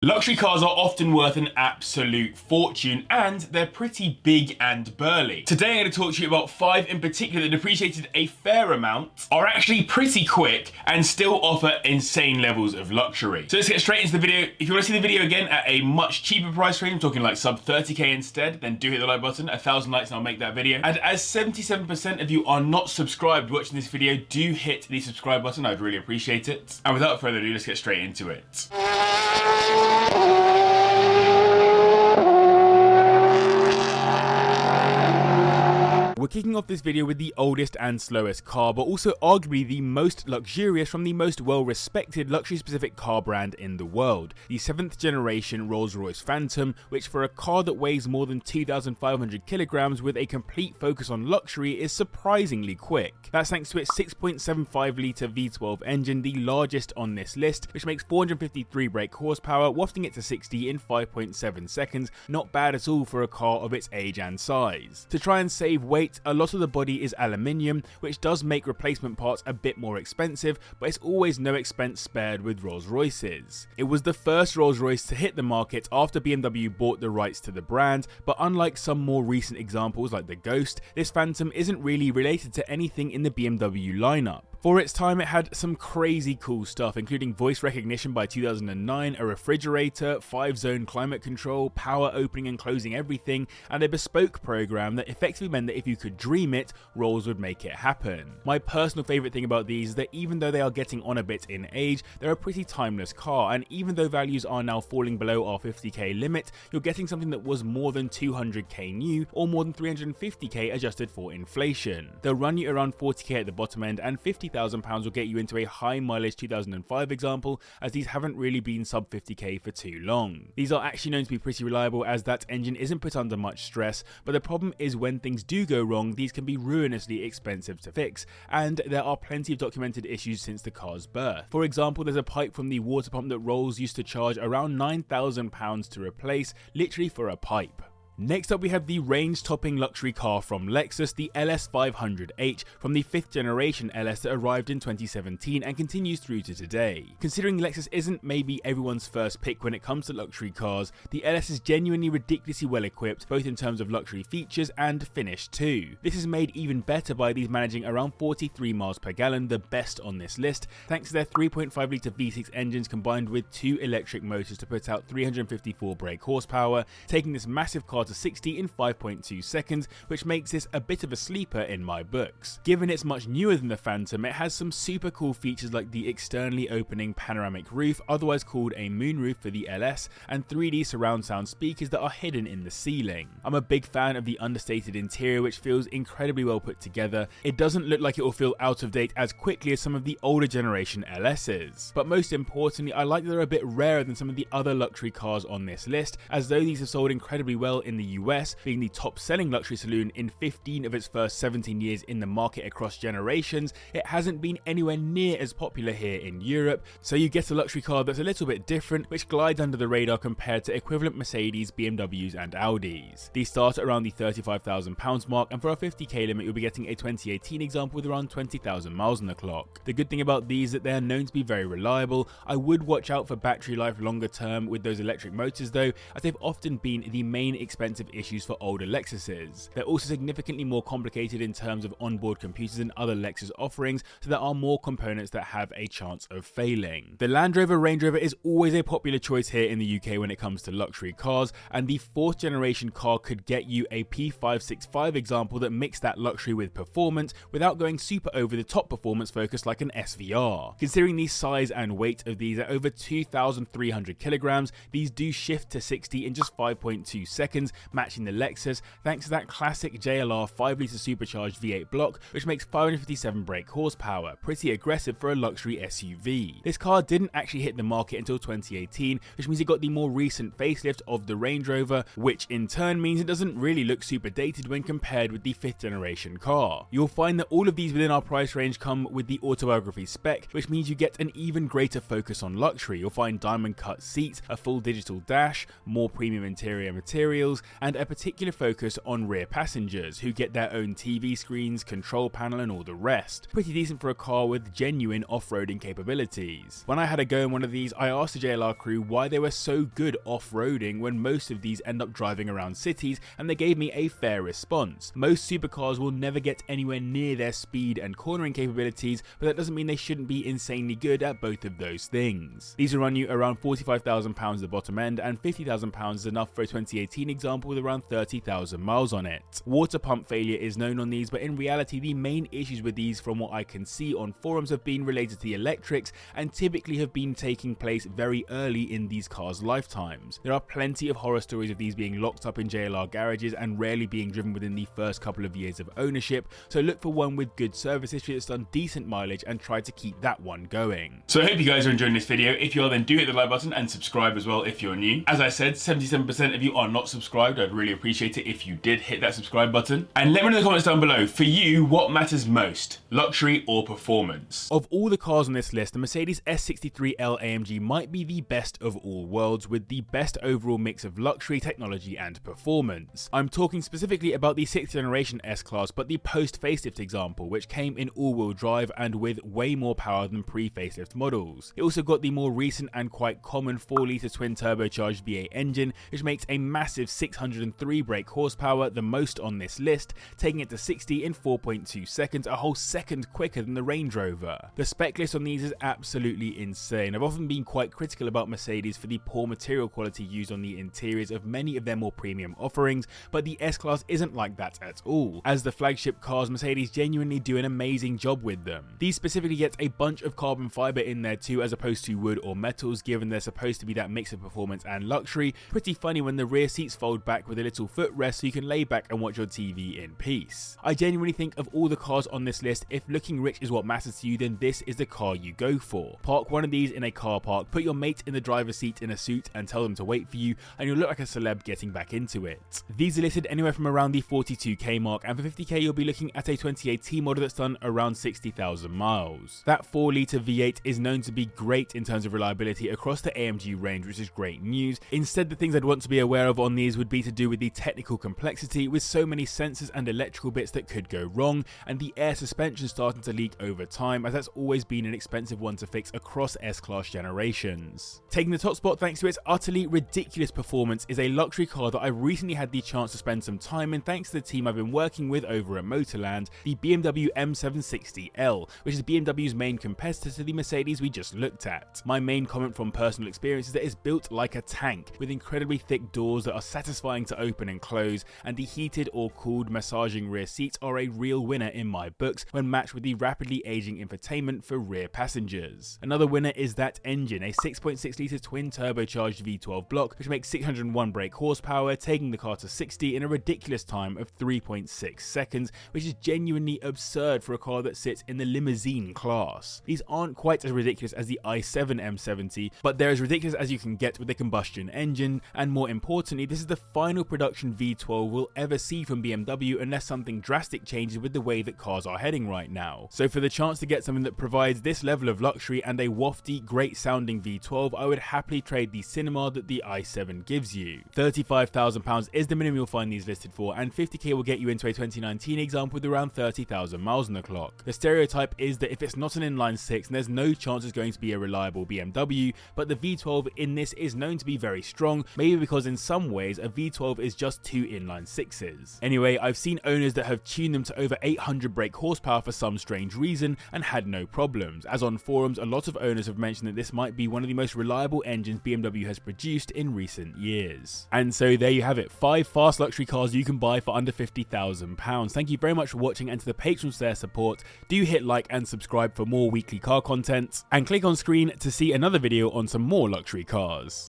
Luxury cars are often worth an absolute fortune, and they're pretty big and burly. Today I'm going to talk to you about 5 in particular that depreciated a fair amount, are actually pretty quick, and still offer insane levels of luxury. So let's get straight into the video. If you want to see the video again at a much cheaper price range, I'm talking like sub 30k instead, then do hit the like button. 1,000 likes and I'll make that video. And as 77% of you are not subscribed watching this video, do hit the subscribe button. I'd really appreciate it. And without further ado, let's get straight into it. We're kicking off this video with the oldest and slowest car, but also arguably the most luxurious from the most well-respected luxury-specific car brand in the world, the 7th generation Rolls-Royce Phantom, which for a car that weighs more than 2,500 kilograms with a complete focus on luxury is surprisingly quick. That's thanks to its 6.75-litre V12 engine, the largest on this list, which makes 453 brake horsepower, wafting it to 60 in 5.7 seconds, not bad at all for a car of its age and size. To try and save weight, a lot of the body is aluminium, which does make replacement parts a bit more expensive, but it's always no expense spared with Rolls-Royces. It was the first Rolls-Royce to hit the market after BMW bought the rights to the brand, but unlike some more recent examples like the Ghost, this Phantom isn't really related to anything in the BMW lineup. For its time, it had some crazy cool stuff, including voice recognition by 2009, a refrigerator, 5-zone climate control, power opening and closing everything, and a bespoke program that effectively meant that if you could dream it, Rolls would make it happen. My personal favourite thing about these is that even though they are getting on a bit in age, they're a pretty timeless car, and even though values are now falling below our 50k limit, you're getting something that was more than 200k new, or more than 350k adjusted for inflation. They'll run you around 40k at the bottom end, and £50,000 will get you into a high mileage 2005 example, as these haven't really been sub 50k for too long. These are actually known to be pretty reliable, as that engine isn't put under much stress, but the problem is when things do go wrong, these can be ruinously expensive to fix, and there are plenty of documented issues since the car's birth. For example, there's a pipe from the water pump that Rolls used to charge around £9,000 to replace, literally for a pipe. Next up, we have the range-topping luxury car from Lexus, the LS500H, from the 5th generation LS that arrived in 2017 and continues through to today. Considering Lexus isn't maybe everyone's first pick when it comes to luxury cars, the LS is genuinely ridiculously well equipped, both in terms of luxury features and finish too. This is made even better by these managing around 43 miles per gallon, the best on this list, thanks to their 3.5-litre V6 engines combined with 2 electric motors to put out 354 brake horsepower, taking this massive car to 60 in 5.2 seconds, which makes this a bit of a sleeper in my books. Given it's much newer than the Phantom, it has some super cool features like the externally opening panoramic roof, otherwise called a moonroof for the LS, and 3D surround sound speakers that are hidden in the ceiling. I'm a big fan of the understated interior, which feels incredibly well put together. It doesn't look like it will feel out of date as quickly as some of the older generation LS's. But most importantly, I like that they're a bit rarer than some of the other luxury cars on this list, as though these have sold incredibly well in the US, being the top selling luxury saloon in 15 of its first 17 years in the market across generations, it hasn't been anywhere near as popular here in Europe, so you get a luxury car that's a little bit different, which glides under the radar compared to equivalent Mercedes, BMWs and Audis. These start at around the £35,000 mark, and for a 50k limit you'll be getting a 2018 example with around 20,000 miles on the clock. The good thing about these is that they are known to be very reliable. I would watch out for battery life longer term with those electric motors though, as they've often been the main expensive issues for older Lexuses. They're also significantly more complicated in terms of onboard computers than other Lexus offerings, so there are more components that have a chance of failing. The Land Rover Range Rover is always a popular choice here in the UK when it comes to luxury cars, and the 4th generation car could get you a P565 example that mixed that luxury with performance without going super over the top performance focus like an SVR. Considering the size and weight of these at over 2,300 kilograms, these do shift to 60 in just 5.2 seconds, matching the Lexus thanks to that classic JLR 5-litre supercharged V8 block, which makes 557 brake horsepower, pretty aggressive for a luxury SUV. This car didn't actually hit the market until 2018, which means it got the more recent facelift of the Range Rover, which in turn means it doesn't really look super dated when compared with the 5th generation car. You'll find that all of these within our price range come with the autobiography spec, which means you get an even greater focus on luxury. You'll find diamond cut seats, a full digital dash, more premium interior materials, wheels, and a particular focus on rear passengers, who get their own TV screens, control panel and all the rest. Pretty decent for a car with genuine off-roading capabilities. When I had a go in one of these, I asked the JLR crew why they were so good off-roading when most of these end up driving around cities, and they gave me a fair response. Most supercars will never get anywhere near their speed and cornering capabilities, but that doesn't mean they shouldn't be insanely good at both of those things. These will run you around £45,000 at the bottom end, and £50,000 is enough for a 2018 example with around 30,000 miles on it. Water pump failure is known on these, but in reality the main issues with these from what I can see on forums have been related to the electrics, and typically have been taking place very early in these cars' lifetimes. There are plenty of horror stories of these being locked up in JLR garages and rarely being driven within the first couple of years of ownership, so look for one with good service history that's done decent mileage and try to keep that one going. So I hope you guys are enjoying this video. If you are, then do hit the like button and subscribe as well if you're new. As I said, 77% of you are not subscribed. I'd really appreciate it if you did hit that subscribe button. And let me know in the comments down below, for you, what matters most, luxury or performance? Of all the cars on this list, the Mercedes S63L AMG might be the best of all worlds, with the best overall mix of luxury, technology and performance. I'm talking specifically about the 6th generation S-Class, but the post-facelift example, which came in all-wheel drive and with way more power than pre-facelift models. It also got the more recent and quite common 4-litre twin-turbocharged V8 engine, which makes a massive 603 brake horsepower, the most on this list, taking it to 60 in 4.2 seconds, a whole second quicker than the Range Rover. The spec list on these is absolutely insane. I've often been quite critical about Mercedes for the poor material quality used on the interiors of many of their more premium offerings, but the S-Class isn't like that at all. As the flagship cars, Mercedes genuinely do an amazing job with them. These specifically get a bunch of carbon fiber in there too, as opposed to wood or metals, given they're supposed to be that mix of performance and luxury. Pretty funny when the rear seats fold back with a little footrest so you can lay back and watch your TV in peace. I genuinely think of all the cars on this list, if looking rich is what matters to you, then this is the car you go for. Park one of these in a car park, put your mate in the driver's seat in a suit and tell them to wait for you, and you'll look like a celeb getting back into it. These are listed anywhere from around the 42k mark, and for 50k you'll be looking at a 2018 model that's done around 60,000 miles. That 4-litre V8 is known to be great in terms of reliability across the AMG range, which is great news. Instead, the things I'd want to be aware of on these would be to do with the technical complexity, with so many sensors and electrical bits that could go wrong, and the air suspension starting to leak over time, as that's always been an expensive one to fix across S-Class generations. Taking the top spot thanks to its utterly ridiculous performance is a luxury car that I recently had the chance to spend some time in thanks to the team I've been working with over at Motorland, the BMW M760L, which is BMW's main competitor to the Mercedes we just looked at. My main comment from personal experience is that it's built like a tank, with incredibly thick doors that are satisfying to open and close, and the heated or cooled massaging rear seats are a real winner in my books when matched with the rapidly aging infotainment for rear passengers. Another winner is that engine, a 6.6-litre twin turbocharged V12 block, which makes 601 brake horsepower, taking the car to 60 in a ridiculous time of 3.6 seconds, which is genuinely absurd for a car that sits in the limousine class. These aren't quite as ridiculous as the i7 M70, but they're as ridiculous as you can get with a combustion engine, and more importantly, this is the final production V12 we'll ever see from BMW unless something drastic changes with the way that cars are heading right now. So for the chance to get something that provides this level of luxury and a wafty, great sounding V12, I would happily trade the cinema that the i7 gives you. £35,000 is the minimum you'll find these listed for, and 50k will get you into a 2019 example with around 30,000 miles on the clock. The stereotype is that if it's not an inline 6, then there's no chance it's going to be a reliable BMW, but the V12 in this is known to be very strong, maybe because in some ways a V12 is just 2 inline 6s. Anyway, I've seen owners that have tuned them to over 800 brake horsepower for some strange reason and had no problems, as on forums a lot of owners have mentioned that this might be one of the most reliable engines BMW has produced in recent years. And so there you have it, 5 fast luxury cars you can buy for under £50,000. Thank you very much for watching, and to the patrons for their support, do hit like and subscribe for more weekly car content, and click on screen to see another video on some more luxury cars.